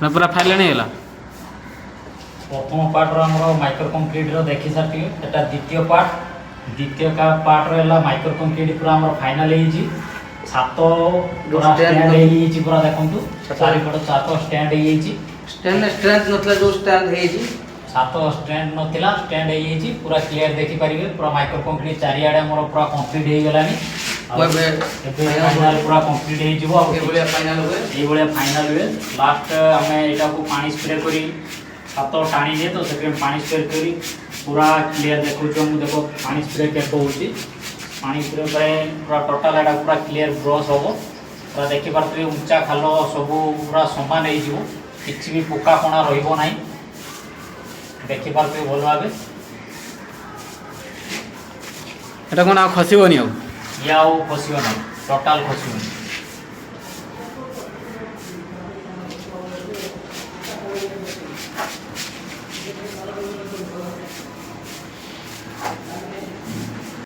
ना पूरा फाइनल नहीं होला प्रथम पार्ट आमर माइक्रो कंक्रीट देखी सारी एटा द्वितीय पार्ट रहा माइक्रो कंक्रीट पूरा आमर फाइनल होई छात पूरा स्टैंड होई पूरा देखंतु चारिपट छात स्टैंड होई स्ट्रेंथ नथला जो स्टैंड है जी छात स्टैंड नथिला स्टैंड होई पूरा क्लियर देखि परिबे पूरा माइक्रो कंक्रीट चारिआडे हमर पूरा कंप्लीट हो गलानी फाइनल पूरा कंप्लीट हो जिवो फाइनल हुए लास्ट हमें एटा को पानी स्प्रे करी छात टाणी दे तो से पानी स्प्रे करी पूरा क्लियर देखो देखो पानी स्प्रे केको होची पानी स्प्रे करे पूरा टोटल एटा पूरा क्लियर ब्रश होबो पूरा देखि पारते ऊंचा खाल सब पूरा समान हो जिवो किछि भी पोका कोना रहिबो नाही देखि पारते भल भाबे एटा कोन आ खसिबोनी या खसिबो ना टोटल खसिबो